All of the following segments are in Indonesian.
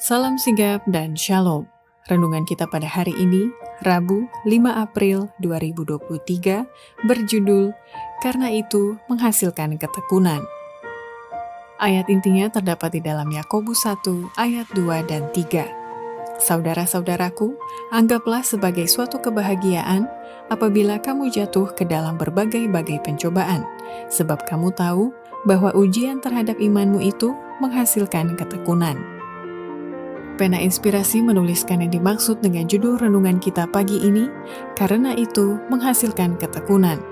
Salam sigap dan shalom. Renungan kita pada hari ini, Rabu 5 April 2023, berjudul, Karena Itu Menghasilkan Ketekunan. Ayat intinya terdapat di dalam Yakobus 1 ayat 2 dan 3. Saudara-saudaraku, anggaplah sebagai suatu kebahagiaan apabila kamu jatuh ke dalam berbagai-bagai pencobaan, sebab kamu tahu bahwa ujian terhadap imanmu itu menghasilkan ketekunan. Pena Inspirasi menuliskan yang dimaksud dengan judul renungan kita pagi ini, Karena Itu Menghasilkan Ketekunan,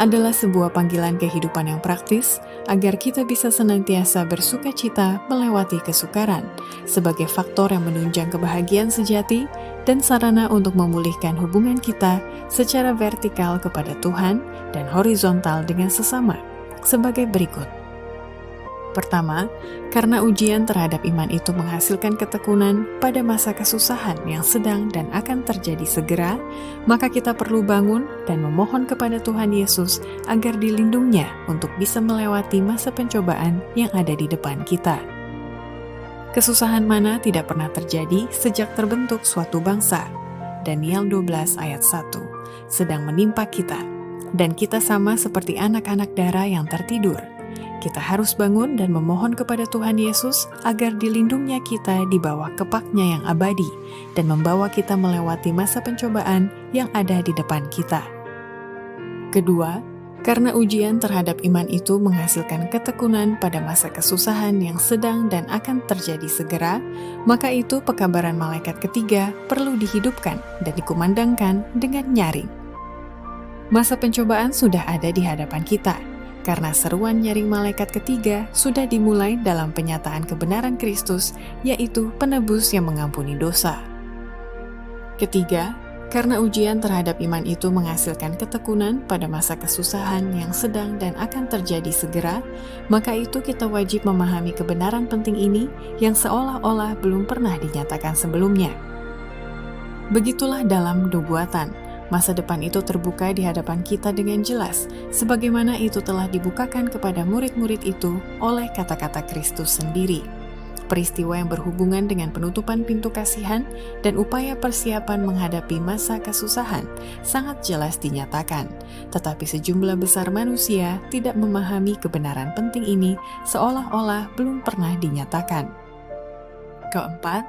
adalah sebuah panggilan kehidupan yang praktis agar kita bisa senantiasa bersuka cita melewati kesukaran sebagai faktor yang menunjang kebahagiaan sejati dan sarana untuk memulihkan hubungan kita secara vertikal kepada Tuhan dan horizontal dengan sesama sebagai berikut. Pertama, karena ujian terhadap iman itu menghasilkan ketekunan pada masa kesusahan yang sedang dan akan terjadi segera, maka kita perlu bangun dan memohon kepada Tuhan Yesus agar dilindungnya untuk bisa melewati masa pencobaan yang ada di depan kita. Kesusahan mana tidak pernah terjadi sejak terbentuk suatu bangsa. Daniel 12 ayat 1, sedang menimpa kita, dan kita sama seperti anak-anak dara yang tertidur. Kita harus bangun dan memohon kepada Tuhan Yesus agar dilindungnya kita di bawah kepaknya yang abadi dan membawa kita melewati masa pencobaan yang ada di depan kita. Kedua, karena ujian terhadap iman itu menghasilkan ketekunan pada masa kesusahan yang sedang dan akan terjadi segera, maka itu pekabaran malaikat ketiga perlu dihidupkan dan dikumandangkan dengan nyaring. Masa pencobaan sudah ada di hadapan kita, karena seruan nyaring malaikat ketiga sudah dimulai dalam penyataan kebenaran Kristus, yaitu penebus yang mengampuni dosa. Ketiga, karena ujian terhadap iman itu menghasilkan ketekunan pada masa kesusahan yang sedang dan akan terjadi segera, maka itu kita wajib memahami kebenaran penting ini yang seolah-olah belum pernah dinyatakan sebelumnya. Begitulah dalam nubuatan. Masa depan itu terbuka di hadapan kita dengan jelas, sebagaimana itu telah dibukakan kepada murid-murid itu oleh kata-kata Kristus sendiri. Peristiwa yang berhubungan dengan penutupan pintu kasihan dan upaya persiapan menghadapi masa kesusahan sangat jelas dinyatakan, tetapi sejumlah besar manusia tidak memahami kebenaran penting ini seolah-olah belum pernah dinyatakan. Keempat,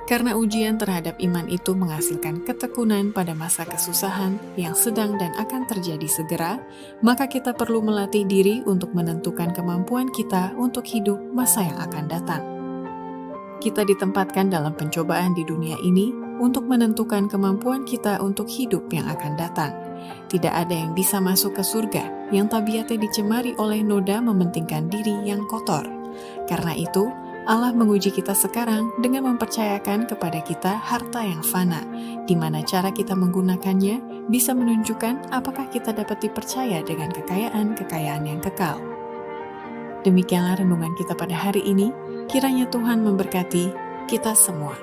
karena ujian terhadap iman itu menghasilkan ketekunan pada masa kesusahan yang sedang dan akan terjadi segera, maka kita perlu melatih diri untuk menentukan kemampuan kita untuk hidup masa yang akan datang. Kita ditempatkan dalam pencobaan di dunia ini untuk menentukan kemampuan kita untuk hidup yang akan datang. Tidak ada yang bisa masuk ke surga yang tabiatnya dicemari oleh noda mementingkan diri yang kotor. Karena itu, Allah menguji kita sekarang dengan mempercayakan kepada kita harta yang fana, di mana cara kita menggunakannya bisa menunjukkan apakah kita dapat dipercaya dengan kekayaan-kekayaan yang kekal. Demikianlah renungan kita pada hari ini, kiranya Tuhan memberkati kita semua.